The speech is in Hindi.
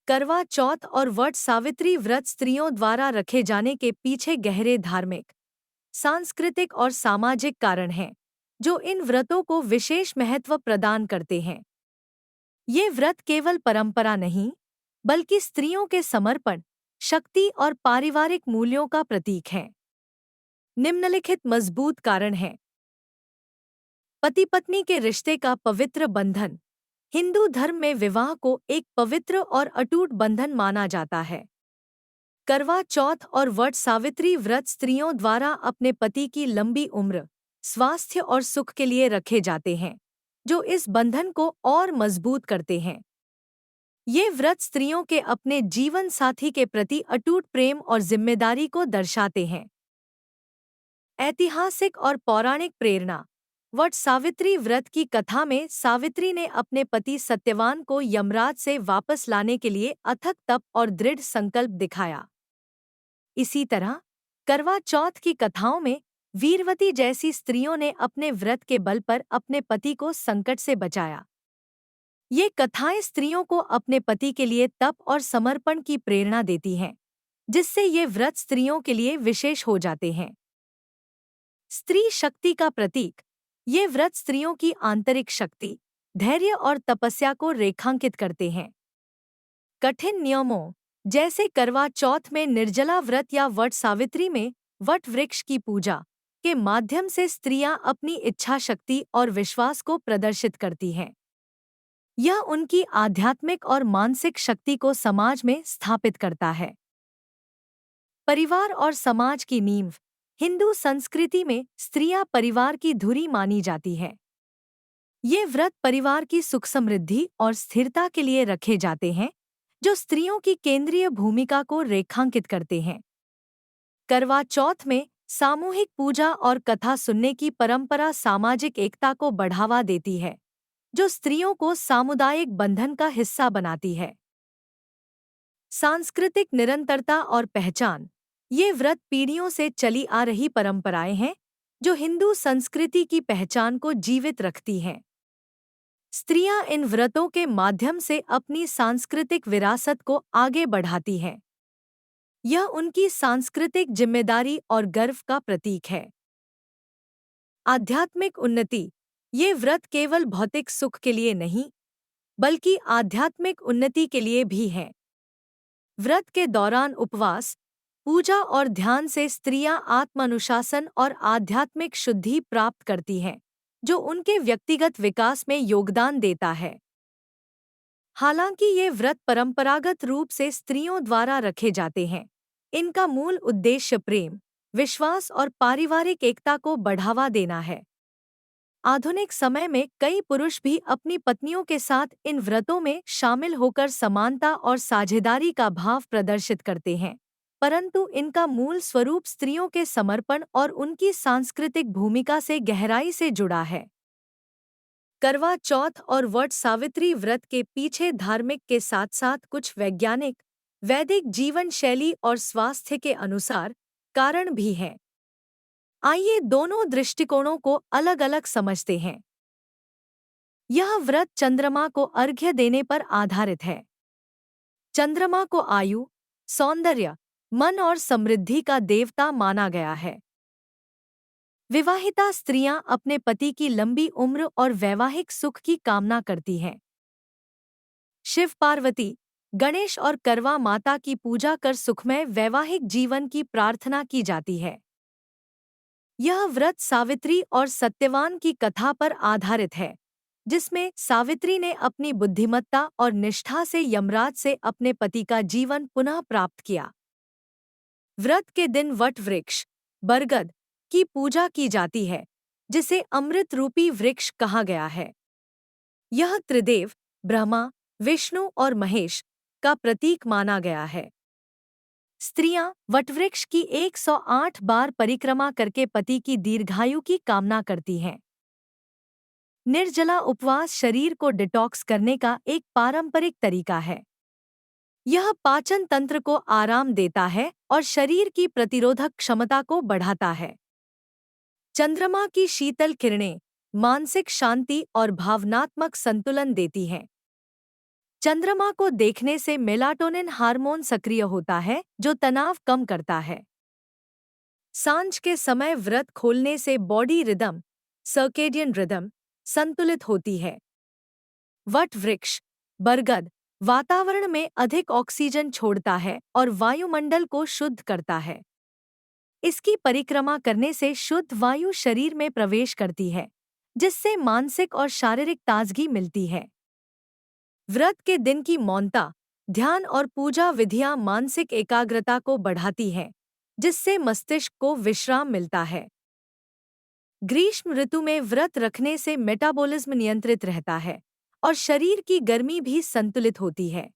करवा चौथ और वट सावित्री व्रत स्त्रियों द्वारा रखे जाने के पीछे गहरे धार्मिक, सांस्कृतिक और सामाजिक कारण हैं, जो इन व्रतों को विशेष महत्व प्रदान करते हैं। ये व्रत केवल परंपरा नहीं, बल्कि स्त्रियों के समर्पण, शक्ति और पारिवारिक मूल्यों का प्रतीक हैं। निम्नलिखित मजबूत कारण हैं। पति पत्नी के रिश्ते का पवित्र बंधन। हिंदू धर्म में विवाह को एक पवित्र और अटूट बंधन माना जाता है। करवा चौथ और वट सावित्री व्रत स्त्रियों द्वारा अपने पति की लंबी उम्र, स्वास्थ्य और सुख के लिए रखे जाते हैं, जो इस बंधन को और मजबूत करते हैं। ये व्रत स्त्रियों के अपने जीवन साथी के प्रति अटूट प्रेम और जिम्मेदारी को दर्शाते हैं। ऐतिहासिक और पौराणिक प्रेरणा। वट सावित्री व्रत की कथा में सावित्री ने अपने पति सत्यवान को यमराज से वापस लाने के लिए अथक तप और दृढ़ संकल्प दिखाया। इसी तरह करवा चौथ की कथाओं में वीरवती जैसी स्त्रियों ने अपने व्रत के बल पर अपने पति को संकट से बचाया। ये कथाएं स्त्रियों को अपने पति के लिए तप और समर्पण की प्रेरणा देती हैं, जिससे ये व्रत स्त्रियों के लिए विशेष हो जाते हैं। स्त्री शक्ति का प्रतीक। ये व्रत स्त्रियों की आंतरिक शक्ति, धैर्य और तपस्या को रेखांकित करते हैं। कठिन नियमों, जैसे करवा चौथ में निर्जला व्रत या वट सावित्री में वट वृक्ष की पूजा के माध्यम से स्त्रियां अपनी इच्छा शक्ति और विश्वास को प्रदर्शित करती हैं। यह उनकी आध्यात्मिक और मानसिक शक्ति को समाज में स्थापित करता है। परिवार और समाज की नींव। हिंदू संस्कृति में स्त्रियां परिवार की धुरी मानी जाती है। ये व्रत परिवार की सुख समृद्धि और स्थिरता के लिए रखे जाते हैं, जो स्त्रियों की केंद्रीय भूमिका को रेखांकित करते हैं। करवा चौथ में सामूहिक पूजा और कथा सुनने की परंपरा सामाजिक एकता को बढ़ावा देती है, जो स्त्रियों को सामुदायिक बंधन का हिस्सा बनाती है। सांस्कृतिक निरंतरता और पहचान। ये व्रत पीढ़ियों से चली आ रही परंपराएं हैं, जो हिंदू संस्कृति की पहचान को जीवित रखती हैं। स्त्रियां इन व्रतों के माध्यम से अपनी सांस्कृतिक विरासत को आगे बढ़ाती हैं। यह उनकी सांस्कृतिक जिम्मेदारी और गर्व का प्रतीक है। आध्यात्मिक उन्नति। ये व्रत केवल भौतिक सुख के लिए नहीं, बल्कि आध्यात्मिक उन्नति के लिए भी हैं। व्रत के दौरान उपवास, पूजा और ध्यान से स्त्रियां आत्मानुशासन और आध्यात्मिक शुद्धि प्राप्त करती हैं, जो उनके व्यक्तिगत विकास में योगदान देता है। हालांकि ये व्रत परंपरागत रूप से स्त्रियों द्वारा रखे जाते हैं, इनका मूल उद्देश्य प्रेम, विश्वास और पारिवारिक एकता को बढ़ावा देना है। आधुनिक समय में कई पुरुष भी अपनी पत्नियों के साथ इन व्रतों में शामिल होकर समानता और साझेदारी का भाव प्रदर्शित करते हैं, परंतु इनका मूल स्वरूप स्त्रियों के समर्पण और उनकी सांस्कृतिक भूमिका से गहराई से जुड़ा है। करवा चौथ और वट सावित्री व्रत के पीछे धार्मिक के साथ साथ कुछ वैज्ञानिक, वैदिक जीवन शैली और स्वास्थ्य के अनुसार कारण भी हैं। आइए दोनों दृष्टिकोणों को अलग-अलग समझते हैं। यह व्रत चंद्रमा को अर्घ्य देने पर आधारित है। चंद्रमा को आयु, सौंदर्य, मन और समृद्धि का देवता माना गया है। विवाहिता स्त्रियां अपने पति की लंबी उम्र और वैवाहिक सुख की कामना करती हैं। शिव पार्वती, गणेश और करवा माता की पूजा कर सुखमय वैवाहिक जीवन की प्रार्थना की जाती है। यह व्रत सावित्री और सत्यवान की कथा पर आधारित है, जिसमें सावित्री ने अपनी बुद्धिमत्ता और निष्ठा से यमराज से अपने पति का जीवन पुनः प्राप्त किया। व्रत के दिन वट वृक्ष, बरगद, की पूजा की जाती है, जिसे अमृत रूपी वृक्ष कहा गया है। यह त्रिदेव, ब्रह्मा, विष्णु और महेश का प्रतीक माना गया है। स्त्रियां वटवृक्ष की 108 बार परिक्रमा करके पति की दीर्घायु की कामना करती हैं। निर्जला उपवास शरीर को डिटॉक्स करने का एक पारंपरिक तरीका है। यह पाचन तंत्र को आराम देता है और शरीर की प्रतिरोधक क्षमता को बढ़ाता है। चंद्रमा की शीतल किरणें मानसिक शांति और भावनात्मक संतुलन देती हैं। चंद्रमा को देखने से मेलाटोनिन हार्मोन सक्रिय होता है जो तनाव कम करता है। सांझ के समय व्रत खोलने से बॉडी रिदम, सर्केडियन रिदम, संतुलित होती है। वट वृक्ष, बरगद, वातावरण में अधिक ऑक्सीजन छोड़ता है और वायुमंडल को शुद्ध करता है। इसकी परिक्रमा करने से शुद्ध वायु शरीर में प्रवेश करती है, जिससे मानसिक और शारीरिक ताजगी मिलती है। व्रत के दिन की मौनता, ध्यान और पूजा विधियां मानसिक एकाग्रता को बढ़ाती हैं, जिससे मस्तिष्क को विश्राम मिलता है। ग्रीष्म ऋतु में व्रत रखने से मेटाबॉलिज्म नियंत्रित रहता है और शरीर की गर्मी भी संतुलित होती है।